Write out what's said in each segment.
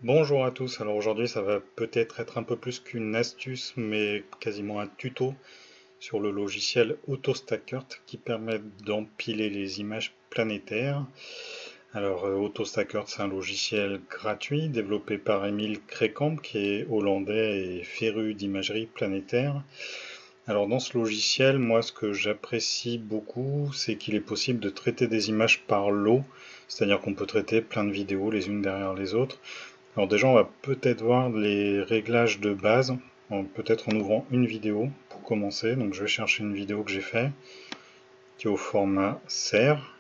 Bonjour à tous, alors aujourd'hui ça va peut-être être un peu plus qu'une astuce mais quasiment un tuto sur le logiciel AutoStackert qui permet d'empiler les images planétaires. Alors AutoStackert c'est un logiciel gratuit développé par Emile Krekkamp qui est hollandais et féru d'imagerie planétaire. Alors dans ce logiciel, moi ce que j'apprécie beaucoup c'est qu'il est possible de traiter des images par lot, c'est-à-dire qu'on peut traiter plein de vidéos les unes derrière les autres. Alors déjà, on va peut-être voir les réglages de base, peut-être en ouvrant une vidéo pour commencer. Donc je vais chercher une vidéo que j'ai fait, qui est au format serre.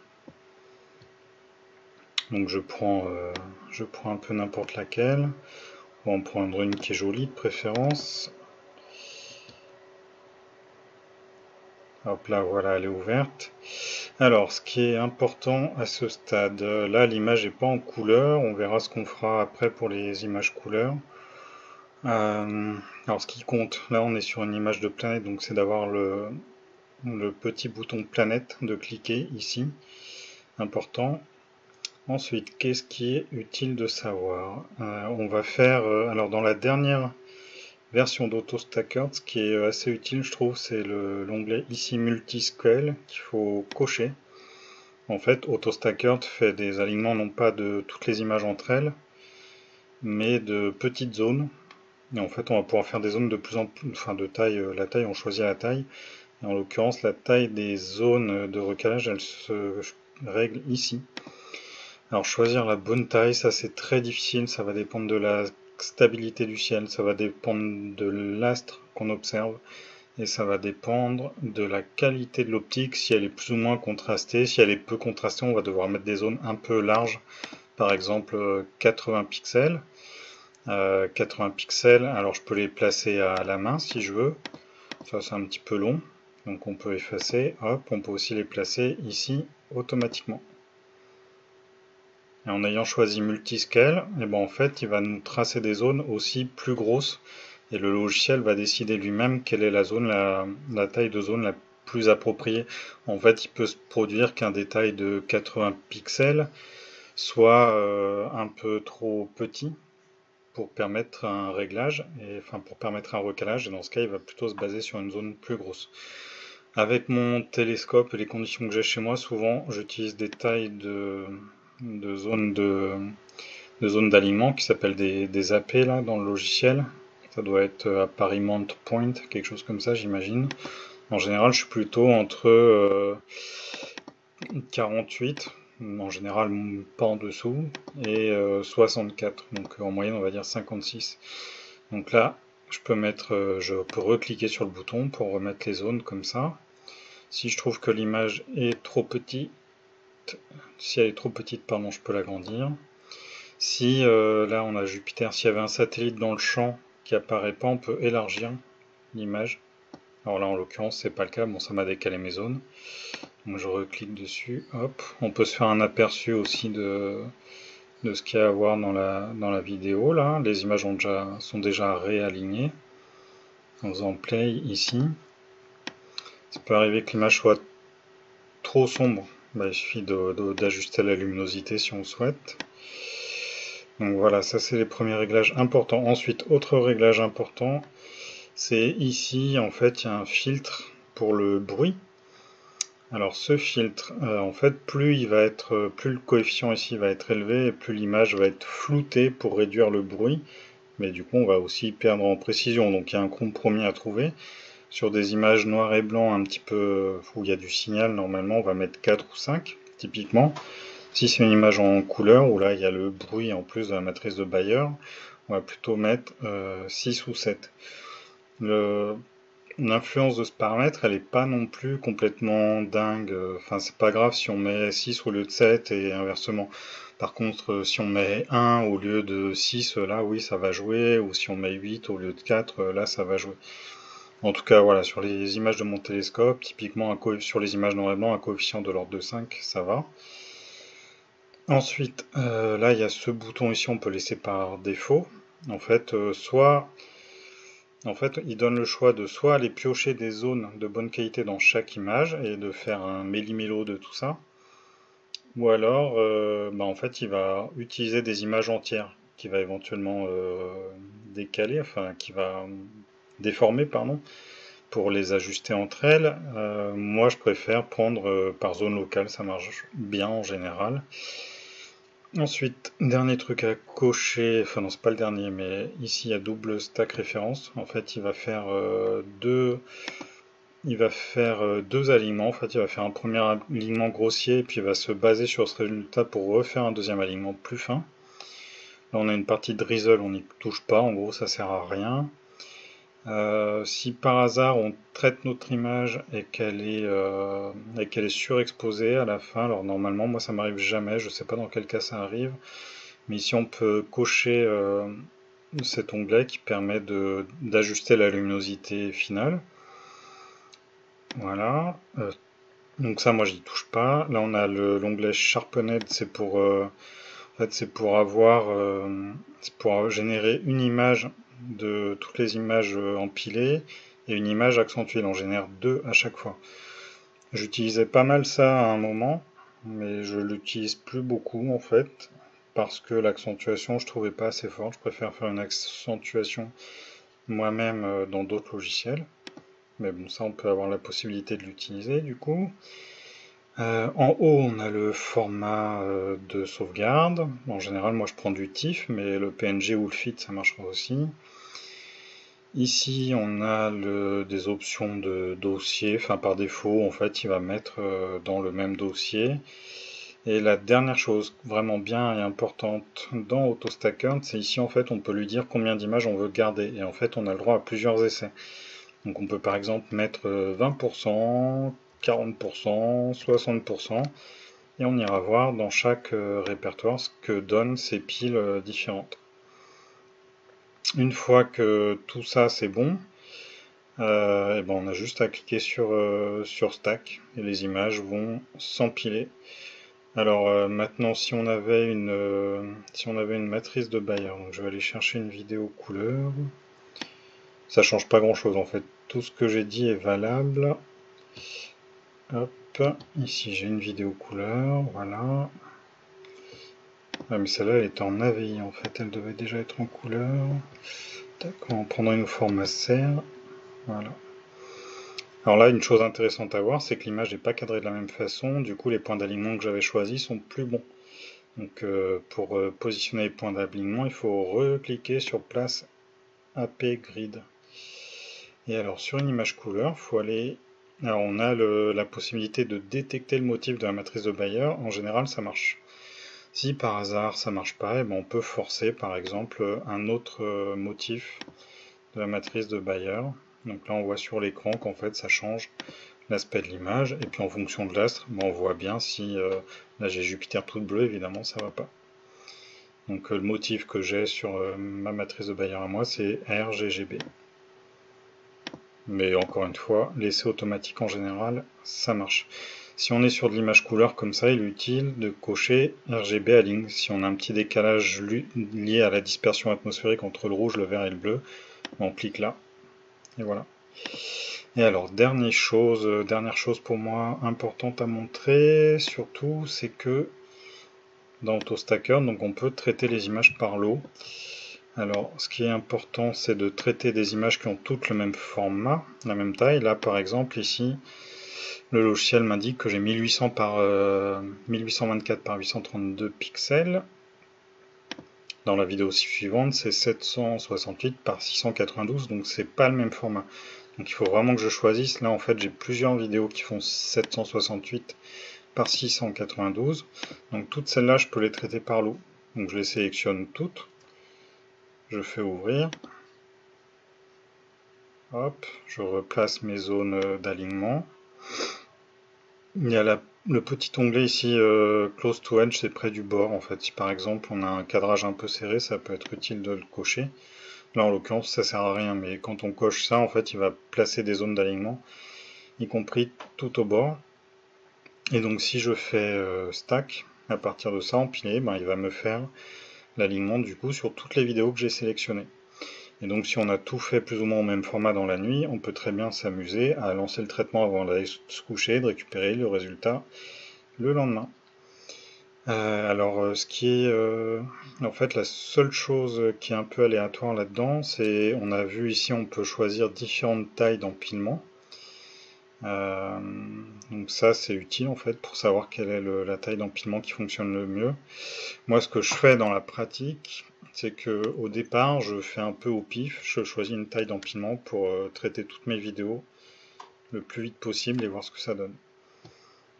Donc je prends un peu n'importe laquelle. On va en prendre une qui est jolie de préférence. Hop là, voilà, elle est ouverte. Alors, ce qui est important à ce stade, là l'image n'est pas en couleur, on verra ce qu'on fera après pour les images couleurs. Alors ce qui compte, là on est sur une image de planète, donc c'est d'avoir le petit bouton planète, de cliquer ici, important. Ensuite, qu'est-ce qui est utile de savoir? On va faire, alors dans la dernière version d'AutoStackert, ce qui est assez utile je trouve, c'est l'onglet ici Multiscale qu'il faut cocher. En fait, AutoStackert fait des alignements non pas de toutes les images entre elles, mais de petites zones. Et en fait, on va pouvoir faire des zones de plus en plus, enfin de taille, la taille, on choisit la taille. Et en l'occurrence, la taille des zones de recalage, elle se règle ici. Alors choisir la bonne taille, ça c'est très difficile, ça va dépendre de la stabilité du ciel, ça va dépendre de l'astre qu'on observe, et ça va dépendre de la qualité de l'optique, si elle est plus ou moins contrastée. Si elle est peu contrastée, on va devoir mettre des zones un peu larges, par exemple 80 pixels. 80 pixels, alors je peux les placer à la main si je veux, ça c'est un petit peu long, donc on peut effacer, hop, on peut aussi les placer ici automatiquement. Et en ayant choisi Multiscale, et ben en fait il va nous tracer des zones aussi plus grosses, et le logiciel va décider lui-même quelle est la zone, la taille de zone la plus appropriée. En fait il peut se produire qu'un détail de 80 pixels soit un peu trop petit pour permettre un réglage, et enfin pour permettre un recalage, et dans ce cas il va plutôt se baser sur une zone plus grosse. Avec mon télescope et les conditions que j'ai chez moi, souvent j'utilise des tailles de zones de zones d'alignement qui s'appellent des AP là dans le logiciel. Ça doit être appariment point, quelque chose comme ça j'imagine. En général je suis plutôt entre 48, en général pas en dessous, et 64, donc en moyenne on va dire 56. Donc là je peux mettre, je peux recliquer sur le bouton pour remettre les zones comme ça. Si je trouve que l'image est trop petite, si elle est trop petite, pardon, je peux l'agrandir. Si là on a Jupiter, s'il y avait un satellite dans le champ qui apparaît pas, on peut élargir l'image. Alors là en l'occurrence c'est pas le cas, bon ça m'a décalé mes zones. Donc je reclique dessus, hop. On peut se faire un aperçu aussi de ce qu'il y a à voir dans la vidéo là. Les images sont déjà réalignées. En faisant play ici. Ça peut arriver que l'image soit trop sombre. Il suffit d'ajuster la luminosité si on le souhaite. Donc voilà, ça c'est les premiers réglages importants. Ensuite, autre réglage important, c'est ici en fait il y a un filtre pour le bruit. Alors ce filtre, en fait, plus le coefficient ici va être élevé, et plus l'image va être floutée pour réduire le bruit. Mais du coup, on va aussi perdre en précision. Donc il y a un compromis à trouver. Sur des images noir et blanc un petit peu où il y a du signal, normalement on va mettre 4 ou 5 typiquement. Si c'est une image en couleur où là il y a le bruit en plus de la matrice de Bayer, on va plutôt mettre 6 ou 7. L'influence de ce paramètre elle n'est pas non plus complètement dingue, enfin c'est pas grave si on met 6 au lieu de 7 et inversement. Par contre si on met 1 au lieu de 6, là oui ça va jouer, ou si on met 8 au lieu de 4, là ça va jouer. En tout cas, voilà, sur les images de mon télescope, typiquement sur les images noir et blanc, un coefficient de l'ordre de 5, ça va. Ensuite, là, il y a ce bouton ici, on peut laisser par défaut. En fait, il donne le choix de soit aller piocher des zones de bonne qualité dans chaque image et de faire un méli-mélo de tout ça, ou alors, en fait, il va utiliser des images entières. qui va éventuellement décaler, enfin qui va déformer, pardon, pour les ajuster entre elles. Moi je préfère prendre par zone locale, ça marche bien en général. Ensuite, dernier truc à cocher, enfin non c'est pas le dernier, mais ici il y a double stack référence. En fait il va faire deux alignements. En fait il va faire un premier alignement grossier et puis il va se baser sur ce résultat pour refaire un deuxième alignement plus fin. Là on a une partie de drizzle, on n'y touche pas, en gros ça sert à rien. Si par hasard on traite notre image et qu'elle est surexposée à la fin, alors normalement moi ça m'arrive jamais, je sais pas dans quel cas ça arrive, mais ici on peut cocher cet onglet qui permet d'ajuster la luminosité finale. Voilà, donc ça moi j'y touche pas. Là on a l'onglet Sharpened, c'est pour en fait, c'est pour générer une image de toutes les images empilées et une image accentuée. Il en génère deux à chaque fois. J'utilisais pas mal ça à un moment, mais je l'utilise plus beaucoup en fait, parce que l'accentuation je trouvais pas assez forte. Je préfère faire une accentuation moi-même dans d'autres logiciels. Mais bon, ça on peut avoir la possibilité de l'utiliser du coup. En haut, on a le format de sauvegarde. En général, moi je prends du TIFF, mais le PNG ou le FIT, ça marchera aussi. Ici, on a des options de dossier. Enfin, par défaut, en fait, il va mettre dans le même dossier. Et la dernière chose vraiment bien et importante dans AutoStackern, c'est ici, en fait, on peut lui dire combien d'images on veut garder. Et en fait, on a le droit à plusieurs essais. Donc, on peut par exemple mettre 20%, 40%, 60%, et on ira voir dans chaque répertoire ce que donnent ces piles différentes. Une fois que tout ça c'est bon, et ben on a juste à cliquer sur Stack et les images vont s'empiler. Alors maintenant si on avait une matrice de Bayer, donc je vais aller chercher une vidéo couleur, ça change pas grand chose en fait, tout ce que j'ai dit est valable. Hop, ici j'ai une vidéo couleur, voilà. Ah mais celle-là elle était en AVI en fait, elle devait déjà être en couleur. D'accord, en prendant une format serre, voilà. Alors là une chose intéressante à voir, c'est que l'image n'est pas cadrée de la même façon, du coup les points d'alignement que j'avais choisis sont plus bons. Donc pour positionner les points d'alignement, il faut recliquer sur place AP Grid. Et alors sur une image couleur, il faut aller... Alors on a la possibilité de détecter le motif de la matrice de Bayer, en général ça marche. Si par hasard ça marche pas, et ben on peut forcer par exemple un autre motif de la matrice de Bayer. Donc là on voit sur l'écran qu'en fait ça change l'aspect de l'image, et puis en fonction de l'astre, ben on voit bien si là j'ai Jupiter toute bleue, évidemment ça va pas. Donc le motif que j'ai sur ma matrice de Bayer à moi c'est RGGB. Mais encore une fois, l'essai automatique en général, ça marche. Si on est sur de l'image couleur comme ça, il est utile de cocher RGB Align. Si on a un petit décalage lié à la dispersion atmosphérique entre le rouge, le vert et le bleu, on clique là. Et voilà. Et alors, dernière chose pour moi importante à montrer, surtout, c'est que dans AutoStackern, donc on peut traiter les images par lot. Alors, ce qui est important, c'est de traiter des images qui ont toutes le même format, la même taille. Là, par exemple, ici, le logiciel m'indique que j'ai 1824 par 832 pixels. Dans la vidéo suivante, c'est 768 par 692, donc c'est pas le même format. Donc il faut vraiment que je choisisse. Là, en fait, j'ai plusieurs vidéos qui font 768 par 692. Donc toutes celles-là, je peux les traiter par lot. Donc je les sélectionne toutes. Je fais ouvrir. Hop, je replace mes zones d'alignement. Il y a le petit onglet ici, Close to Edge, c'est près du bord en fait. Si par exemple on a un cadrage un peu serré, ça peut être utile de le cocher. Là en l'occurrence ça sert à rien, mais quand on coche ça, en fait il va placer des zones d'alignement, y compris tout au bord. Et donc si je fais stack, à partir de ça, empilé, ben, il va me faire l'alignement du coup sur toutes les vidéos que j'ai sélectionnées. Et donc si on a tout fait plus ou moins au même format dans la nuit, on peut très bien s'amuser à lancer le traitement avant d'aller se coucher et de récupérer le résultat le lendemain. Ce qui est en fait la seule chose qui est un peu aléatoire là-dedans, c'est on a vu ici on peut choisir différentes tailles d'empilement. Euh, donc ça c'est utile en fait pour savoir quelle est la taille d'empilement qui fonctionne le mieux. Moi ce que je fais dans la pratique, c'est que au départ je fais un peu au pif, je choisis une taille d'empilement pour traiter toutes mes vidéos le plus vite possible et voir ce que ça donne.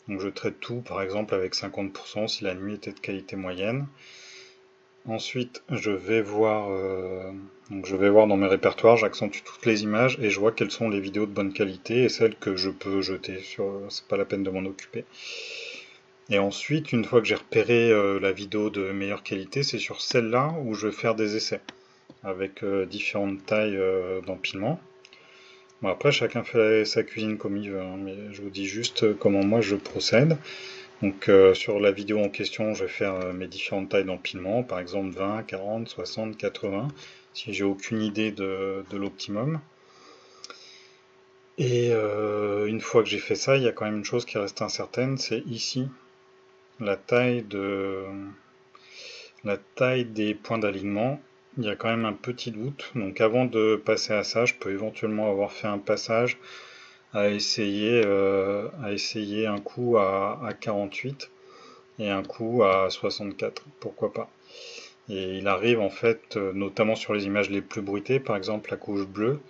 Donc je traite tout par exemple avec 50% si la nuit était de qualité moyenne. Ensuite, donc je vais voir dans mes répertoires, j'accentue toutes les images et je vois quelles sont les vidéos de bonne qualité et celles que je peux jeter. C'est pas la peine de m'en occuper. Et ensuite, une fois que j'ai repéré la vidéo de meilleure qualité, c'est sur celle-là où je vais faire des essais avec différentes tailles d'empilement. Bon, après, chacun fait sa cuisine comme il veut, hein, mais je vous dis juste comment moi je procède. Donc sur la vidéo en question, je vais faire mes différentes tailles d'empilement, par exemple 20, 40, 60, 80, si j'ai aucune idée de l'optimum. Et une fois que j'ai fait ça, il y a quand même une chose qui reste incertaine, c'est ici la la taille des points d'alignement. Il y a quand même un petit doute. Donc avant de passer à ça, je peux éventuellement avoir fait un passage à essayer un coup à 48 et un coup à 64, pourquoi pas. Et il arrive en fait, notamment sur les images les plus bruitées, par exemple la couche bleue,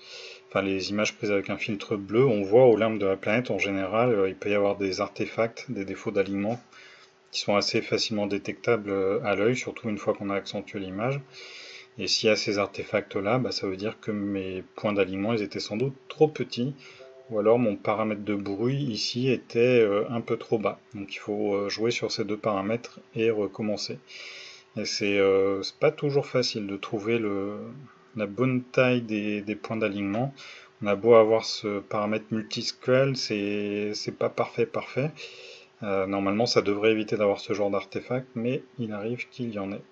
enfin les images prises avec un filtre bleu, on voit aux limbes de la planète en général, il peut y avoir des artefacts, des défauts d'alignement qui sont assez facilement détectables à l'œil, surtout une fois qu'on a accentué l'image. Et s'il y a ces artefacts-là, bah, ça veut dire que mes points d'alignement ils étaient sans doute trop petits, ou alors mon paramètre de bruit ici était un peu trop bas. Donc il faut jouer sur ces deux paramètres et recommencer. Et c'est pas toujours facile de trouver la bonne taille des points d'alignement. On a beau avoir ce paramètre multiscale, c'est pas parfait. Normalement, ça devrait éviter d'avoir ce genre d'artefact, mais il arrive qu'il y en ait.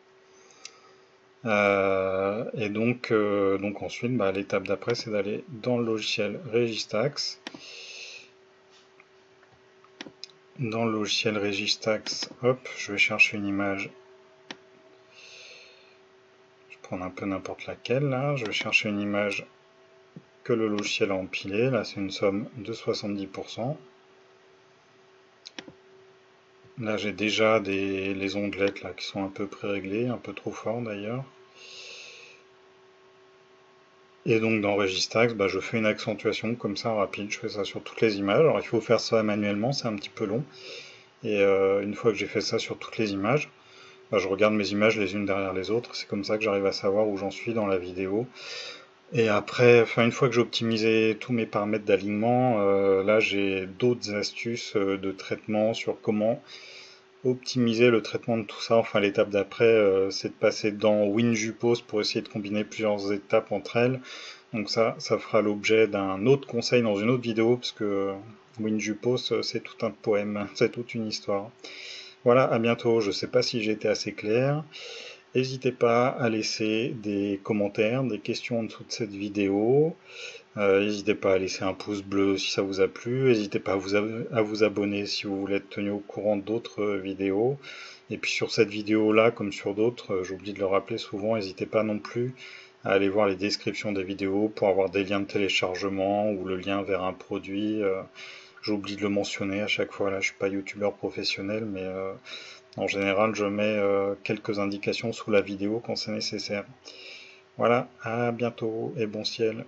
Donc ensuite, bah, l'étape d'après, c'est d'aller dans le logiciel Registax. Dans le logiciel Registax, hop, je vais chercher une image. Je vais prendre un peu n'importe laquelle là. Je vais chercher une image que le logiciel a empilée. Là, c'est une somme de 70%. Là, j'ai déjà les onglettes là qui sont un peu pré-réglées, un peu trop forts d'ailleurs. Et donc dans Registax, bah, je fais une accentuation comme ça rapide, je fais ça sur toutes les images. Alors il faut faire ça manuellement, c'est un petit peu long. Et une fois que j'ai fait ça sur toutes les images, bah, je regarde mes images les unes derrière les autres. C'est comme ça que j'arrive à savoir où j'en suis dans la vidéo. Et après, enfin une fois que j'ai optimisé tous mes paramètres d'alignement, là j'ai d'autres astuces de traitement sur comment optimiser le traitement de tout ça. Enfin l'étape d'après, c'est de passer dans WinJupose pour essayer de combiner plusieurs étapes entre elles. Donc ça fera l'objet d'un autre conseil dans une autre vidéo, parce que WinJupose, c'est tout un poème, c'est toute une histoire. Voilà, à bientôt. Je ne sais pas si j'ai été assez clair. N'hésitez pas à laisser des commentaires, des questions en dessous de cette vidéo. N'hésitez pas à laisser un pouce bleu si ça vous a plu. N'hésitez pas à vous abonner si vous voulez être tenu au courant d'autres vidéos. Et puis sur cette vidéo-là, comme sur d'autres, j'oublie de le rappeler souvent, n'hésitez pas non plus à aller voir les descriptions des vidéos pour avoir des liens de téléchargement ou le lien vers un produit. J'oublie de le mentionner à chaque fois. Là, je suis pas youtubeur professionnel, mais en général, je mets quelques indications sous la vidéo quand c'est nécessaire. Voilà, à bientôt et bon ciel.